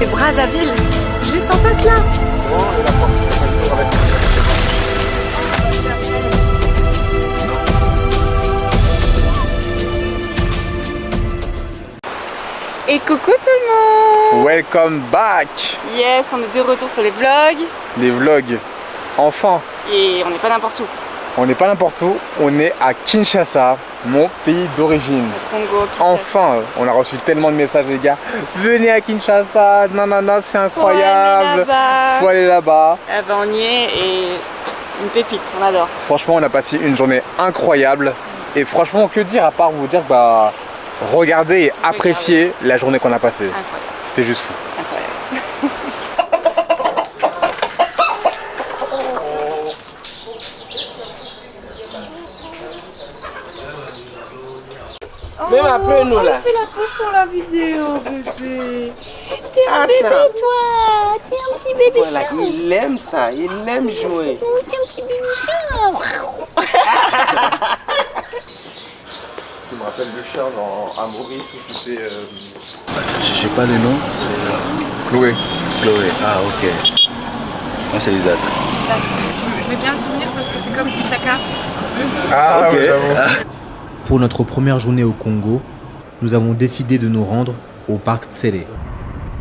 c'est Brazzaville, juste en face là. Et coucou tout le monde! Welcome back! Yes, on est de retour sur les vlogs. Les vlogs, enfin! Et on n'est pas n'importe où. On n'est pas n'importe où, on est à Kinshasa, mon pays d'origine. Congo, enfin, on a reçu tellement de messages les gars. Venez à Kinshasa, non, c'est incroyable. Faut aller là-bas. Ah bah on y est et une pépite, on adore. Franchement, on a passé une journée incroyable. Et franchement, que dire à part vous dire bah regardez et appréciez la journée qu'on a passée. C'était juste fou. Incroyable. Même après nous là. On fait la pause pour la vidéo, bébé. T'es un bébé, toi. T'es un petit bébé Voilà, chat. il aime ça, il aime jouer. T'es un petit bébé chat. Je me rappelle le chien à Maurice où c'était... Je sais pas le nom. Chloé. Chloé, ah ok. Moi c'est Isaac. Je vais bien me souvenir parce que c'est comme Isaka. Ah ok. oui, j'avoue. Pour notre première journée au Congo, nous avons décidé de nous rendre au parc Tsele,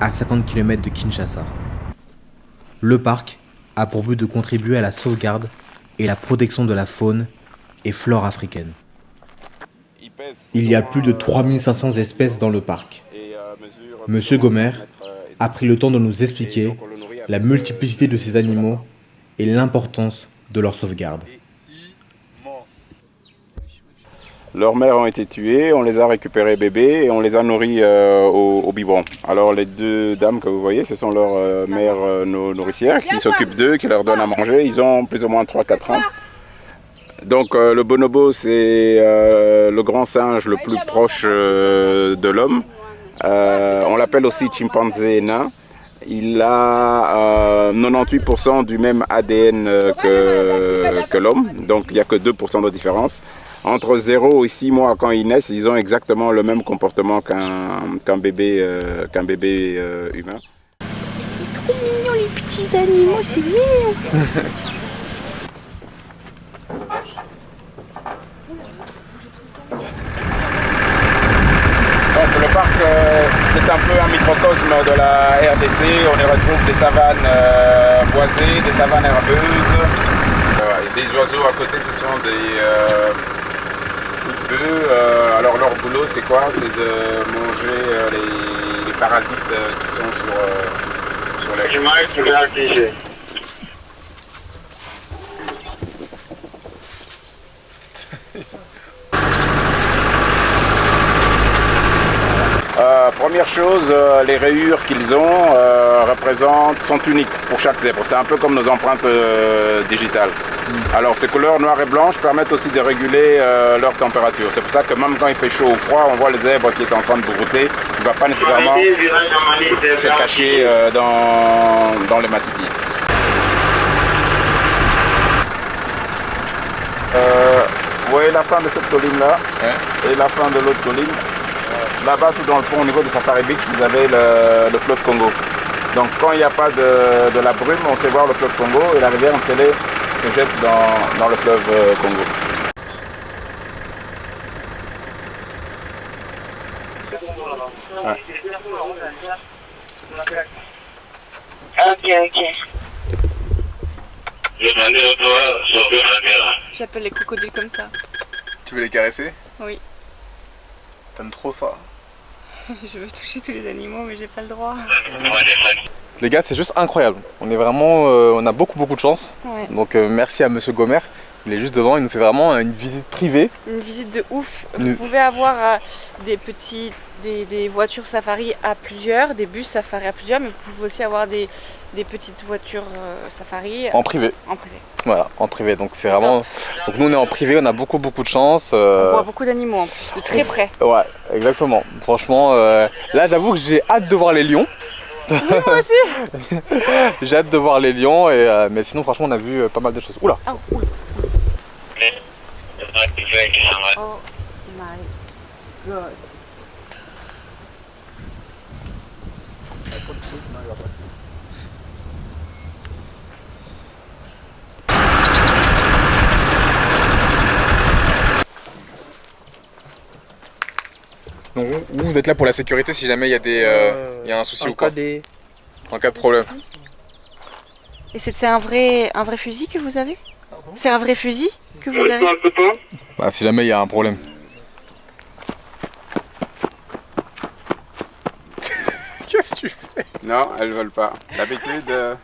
à 50 km de Kinshasa. Le parc a pour but de contribuer à la sauvegarde et la protection de la faune et flore africaine. Il y a plus de 3500 espèces dans le parc. Monsieur Gomer a pris le temps de nous expliquer la multiplicité de ces animaux et l'importance de leur sauvegarde. Leurs mères ont été tuées, on les a récupérés bébés et on les a nourris au biberon. Alors les deux dames que vous voyez, ce sont leurs mères nourricières qui s'occupent d'eux, qui leur donnent à manger. Ils ont plus ou moins 3-4 ans. Donc le bonobo, c'est le grand singe le plus proche de l'homme. On l'appelle aussi chimpanzé nain. Il a 98% du même ADN que l'homme, donc il n'y a que 2% de différence. Entre 0 et 6 mois, quand ils naissent, ils ont exactement le même comportement qu'un bébé, humain. Trop mignons les petits animaux, c'est mignon. Donc le parc, c'est un peu un microcosme de la RDC. On y retrouve des savanes boisées, des savanes herbeuses. Des oiseaux à côté, ce sont des bœufs. Alors leur boulot, c'est quoi? C'est de manger les parasites qui sont sur les... Première chose, les rayures qu'ils ont sont uniques pour chaque zèbre. C'est un peu comme nos empreintes digitales. Alors ces couleurs noires et blanches permettent aussi de réguler leur température. C'est pour ça que même quand il fait chaud ou froid, on voit le zèbre qui est en train de brouter. Il ne va pas nécessairement se cacher dans les matitis. Vous voyez la fin de cette colline là et la fin de l'autre colline. Là-bas, tout dans le fond, au niveau de Safari Beach, vous avez le fleuve Congo. Donc quand il n'y a pas de la brume, on sait voir le fleuve Congo et la rivière Ntsele se jette dans le fleuve Congo. Ouais. Ok. J'appelle les crocodiles comme ça. Tu veux les caresser? Oui. T'aimes trop ça? Je veux toucher tous les animaux mais j'ai pas le droit. Les gars, c'est juste incroyable. On est vraiment, on a beaucoup de chance. Ouais. Donc merci à Monsieur Gomer. Il est juste devant, il nous fait vraiment une visite privée. Une visite de ouf. Vous pouvez avoir des voitures safari à plusieurs, des bus safari à plusieurs, mais vous pouvez aussi avoir des petites voitures safari en privé. En privé. Voilà, en privé. Donc c'est vraiment. Donc nous on est en privé, on a beaucoup de chance. On voit beaucoup d'animaux en plus, de très près. Ouais, exactement. Franchement, là j'avoue que j'ai hâte de voir les lions. Oui, moi aussi. J'ai hâte de voir les lions, mais sinon franchement on a vu pas mal de choses. Oula. Ah, oula. Oh my god. Donc vous êtes là pour la sécurité si jamais il y a il y a un souci ou quoi. En cas de problème. Et c'est un vrai fusil que vous avez? C'est un vrai fusil que vous avez? Bah, si jamais il y a un problème. Qu'est-ce que tu fais? Non, elles veulent pas. D'habitude,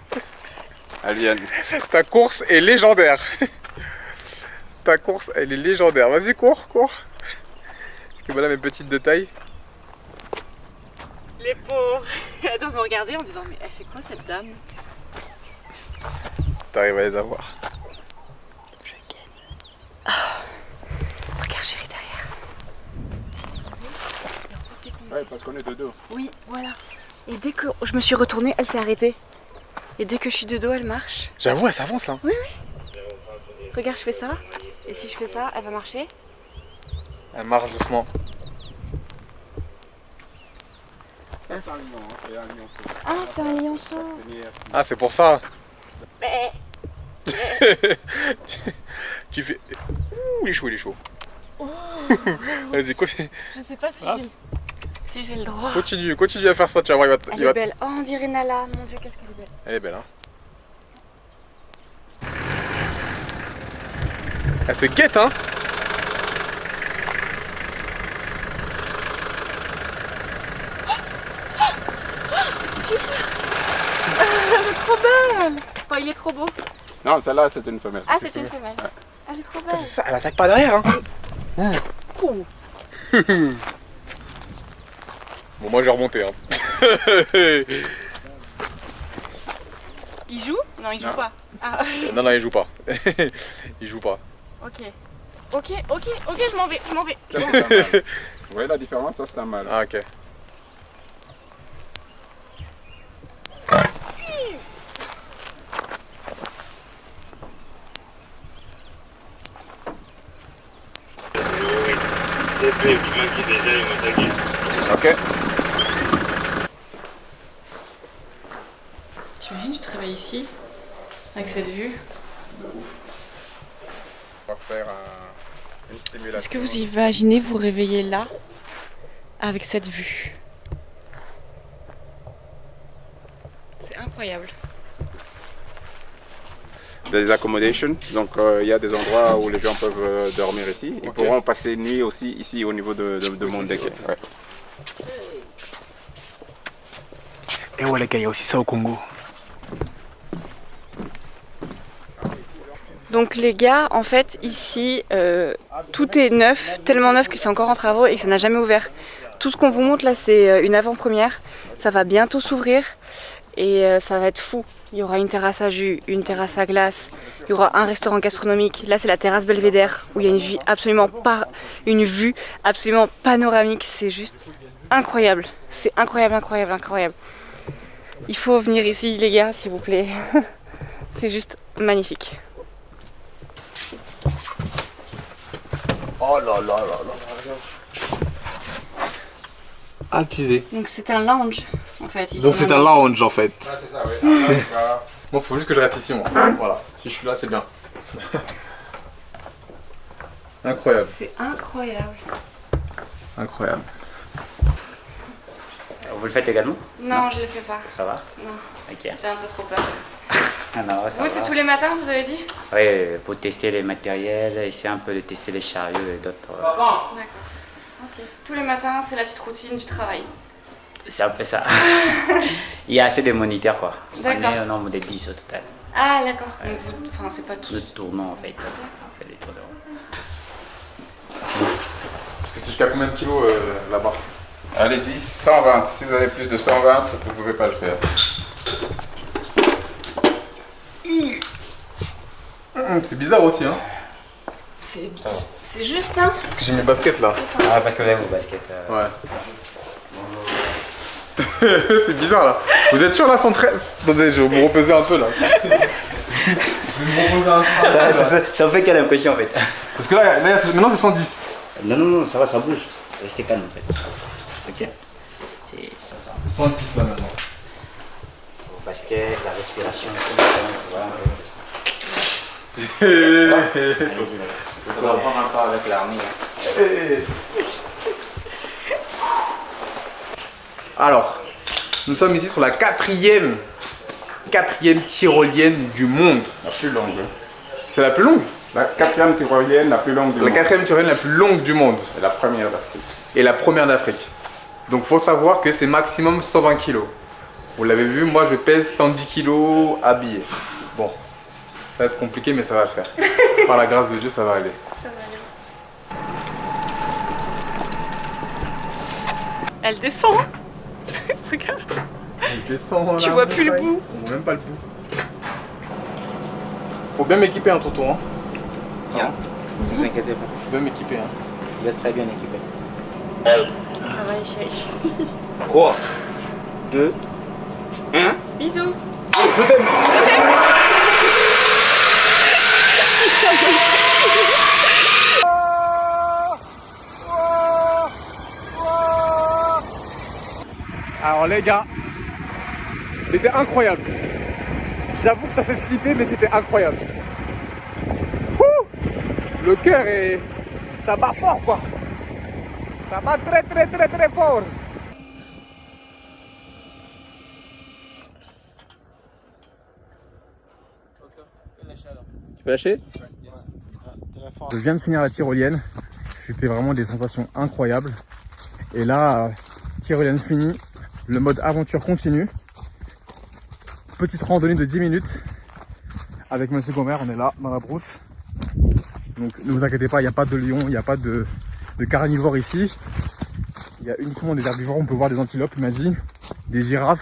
elles viennent. Ta course est légendaire. Ta course, elle est légendaire. Vas-y, cours. Parce que voilà mes petites de taille. Les pauvres. Elles doivent me regarder en disant mais elle fait quoi cette dame? T'arrives à les avoir. Je gagne. Regarde chérie derrière. Ouais, parce qu'on est de dos. Oui, voilà. Et dès que je me suis retournée, elle s'est arrêtée. Et dès que je suis de dos, elle marche. J'avoue, elle s'avance là. Oui. Regarde, je fais ça. Et si je fais ça, elle va marcher. Elle marche doucement. C'est un lion, hein. C'est un lionceau. Ah, c'est un lionceau. Ah, c'est pour ça. Mais... Tu fais... Ouh, il est chaud. Vas-y, Je sais pas si j'ai le droit. continue à faire ça, tu vas voir, Elle est belle. Oh, on dirait Nala. Mon Dieu, qu'est-ce qu'elle est belle. Elle est belle, hein. Elle te guette, hein. Elle est trop belle. Enfin, il est trop beau. Non, celle-là, c'est une femelle. Ah, c'est une femelle. Ouais. Elle est trop belle. C'est ça, elle attaque pas derrière, hein. Oh. Bon, moi, je vais remonter, hein. Il joue? Non, il joue pas. Ah. Non, il joue pas. Il joue pas. Ok, je m'en vais. Ça, c'est un mâle. Vous voyez la différence? Ça, c'est un mâle. Ah, ok. Ok. T'imagines, tu travailles ici, avec cette vue? On va faire une simulation. Est-ce que vous imaginez vous réveiller là, avec cette vue? C'est incroyable. Des accommodations, donc il y a des endroits où les gens peuvent dormir ici. Ils pourront passer nuit aussi ici au niveau de Mondeke. Ouais. Et ouais, les gars, il y a aussi ça au Congo. Donc les gars, en fait, ici, tout est neuf, tellement neuf que c'est encore en travaux et que ça n'a jamais ouvert. Tout ce qu'on vous montre là, c'est une avant-première. Ça va bientôt s'ouvrir et ça va être fou. Il y aura une terrasse à jus, une terrasse à glace, il y aura un restaurant gastronomique. Là, c'est la terrasse Belvédère où il y a une vue absolument panoramique. C'est juste incroyable. C'est incroyable. Il faut venir ici, les gars, s'il vous plaît. C'est juste magnifique. Oh là là. Accusé. Donc c'est un lounge en fait. Ici, Donc c'est un lounge en fait. Ah, c'est ça, oui. Bon, faut juste que je reste ici, moi. Voilà. Si je suis là, c'est bien. Incroyable. C'est incroyable. Incroyable. Vous le faites également? Non, je le fais pas. Ça va? Non. Ok. J'ai un peu trop peur. Ah non, ça Vous, va. c'est tous les matins, vous avez dit? Oui, pour tester les matériels, essayer un peu de tester les chariots et d'autres. D'accord. Ok. Tous les matins, c'est la petite routine du travail. C'est un peu ça. Il y a assez de moniteurs quoi. On D'accord. est au nombre de 10 au total. Ah, d'accord. Donc vous, enfin, c'est pas tout. Le tournant en fait. On fait des tours de rond. Parce que c'est jusqu'à combien de kilos là-bas? Allez-y, 120. Si vous avez plus de 120, vous ne pouvez pas le faire. C'est bizarre aussi, hein. C'est juste, hein. Parce que j'ai mes baskets là. Ah, parce que vous avez vos baskets. Ouais. C'est bizarre là. Vous êtes sûr là 113? Attendez, je vais me reposer un peu là. Je vais me reposer un peu. Ça vous fait quelle impression en fait? Parce que là maintenant c'est 110. Non, ça va, ça bouge. Restez calme en fait. Ok. C'est 110 là maintenant. basket, la respiration, tout le temps, tu vois. Allez-y, on va prendre encore avec l'armée. Alors, nous sommes ici sur la quatrième tyrolienne du monde. La plus longue. C'est la plus longue? La quatrième tyrolienne la plus longue du monde. La quatrième tyrolienne la plus longue du monde. Et la première d'Afrique. Et la première d'Afrique. Donc faut savoir que c'est maximum 120 kg. Vous l'avez vu, moi je pèse 110 kg habillé. Bon, ça va être compliqué mais ça va le faire. Par la grâce de Dieu, ça va aller. Ça va aller. Elle descend. Regarde. Elle descend, Tu vois plus le bout. On voit même pas le bout. Faut bien m'équiper un tonton. Hein. Tiens, ne vous inquiétez pas. Faut bien m'équiper. Hein. Vous êtes très bien équipés. Ça va, chérie. 3, 2, 1. Bisous. je t'aime. Alors les gars, c'était incroyable. J'avoue que ça fait flipper mais c'était incroyable. Ouh, le cœur est... ça bat fort quoi. Ça bat très fort. Tu peux lâcher? Je viens de finir la tyrolienne. C'était vraiment des sensations incroyables. Et là, tyrolienne finie, le mode aventure continue. Petite randonnée de 10 minutes. Avec Monsieur Gomer, on est là dans la brousse. Donc ne vous inquiétez pas, il n'y a pas de lion, il n'y a pas de carnivores ici. Il y a uniquement des herbivores, on peut voir des antilopes, il m'a dit, des girafes.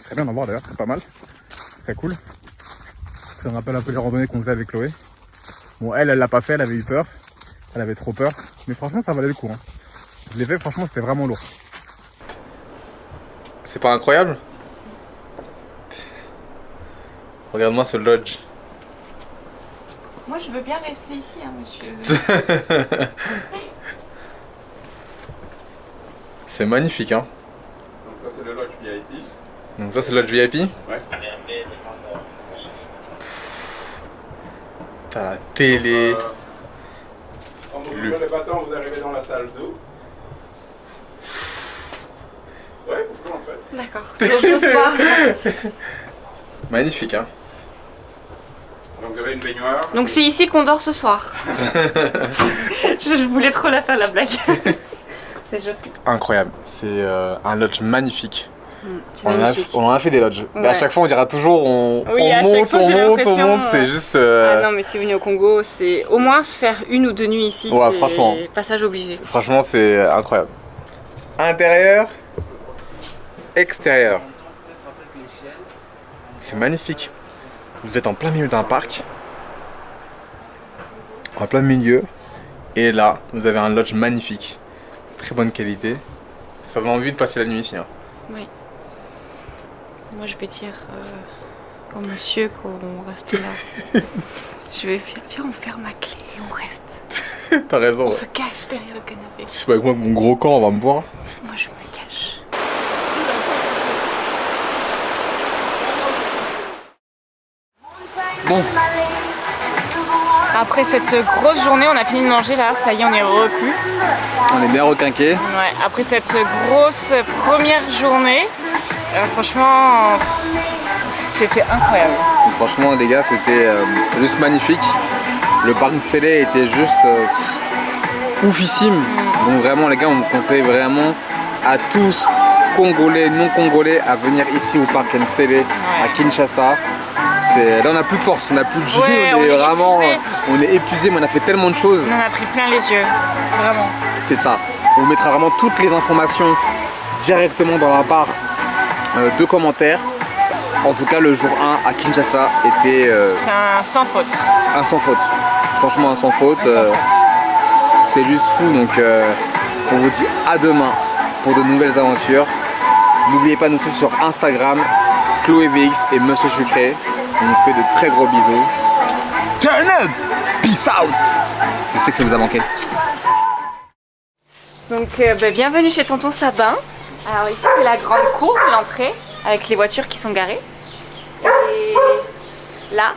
Très bien d'en voir d'ailleurs, c'est pas mal. Très cool. Ça me rappelle un peu les randonnées qu'on faisait avec Chloé. Bon, elle l'a pas fait, elle avait eu peur. Elle avait trop peur. Mais franchement, ça valait le coup. Hein. Je l'ai fait, franchement, c'était vraiment lourd. C'est pas incroyable? Regarde-moi ce lodge. Moi, je veux bien rester ici, hein, monsieur. C'est magnifique, hein. Donc ça c'est le lodge VIP. Donc ça c'est le lodge VIP. Ouais. T'as la télé. Quand vous ouvrez le bâton, vous arrivez dans la salle d'eau. Ouais, faut plus en fait. D'accord. J'ose pas. Magnifique, hein. Donc vous avez une baignoire. Donc c'est ici qu'on dort ce soir. Je voulais trop la faire la blague. C'est joli. Incroyable. C'est un lodge magnifique. C'est On magnifique. en a fait des lodges. Mais à Ouais. chaque fois on dira toujours on à chaque monte, fois, on j'ai monte, l'impression, c'est juste... Ah non mais si vous venez au Congo, c'est au moins se faire 1 ou 2 nuits ici, Ouais, c'est franchement. passage obligé. Franchement c'est incroyable. Intérieur, extérieur. C'est magnifique. Vous êtes en plein milieu d'un parc. En plein milieu. Et là, vous avez un lodge magnifique. Très bonne qualité. Ça donne envie de passer la nuit ici. Hein. Oui. Moi je vais dire au monsieur qu'on reste là. Je vais viens on ferme ma clé et on reste. T'as raison. On Ouais. se cache derrière le canapé. Si c'est pas avec moi, mon gros camp, on va me voir. Moi je me cache. Bon, Après cette grosse journée, on a fini de manger là, ça y est, on est repus. on est bien requinqués. Ouais, après cette grosse première journée, franchement, c'était incroyable. Franchement, les gars, c'était juste magnifique. Le parc de Sélé était juste oufissime. Donc vraiment, les gars, on vous conseille vraiment à tous, Congolais, non Congolais, à venir ici au parc Nsele à Kinshasa. Là, on n'a plus de force, on n'a plus de jus, Ouais, on est vraiment, épuisé. on est épuisé, mais on a fait tellement de choses. On en a pris plein les yeux, vraiment. C'est ça. On vous mettra vraiment toutes les informations directement dans la barre de commentaires. En tout cas, le jour 1 à Kinshasa était C'est un sans faute. un sans faute. Franchement, un sans faute. C'était juste fou. Donc, on vous dit à demain pour de nouvelles aventures. N'oubliez pas de nous suivre sur Instagram, Chloé VX et Monsieur Sucré. On vous fait de très gros bisous. Turn up! Peace out! Je sais que ça vous a manqué. Donc bienvenue chez Tonton Sabin. Alors ici c'est la grande cour de l'entrée avec les voitures qui sont garées. Et là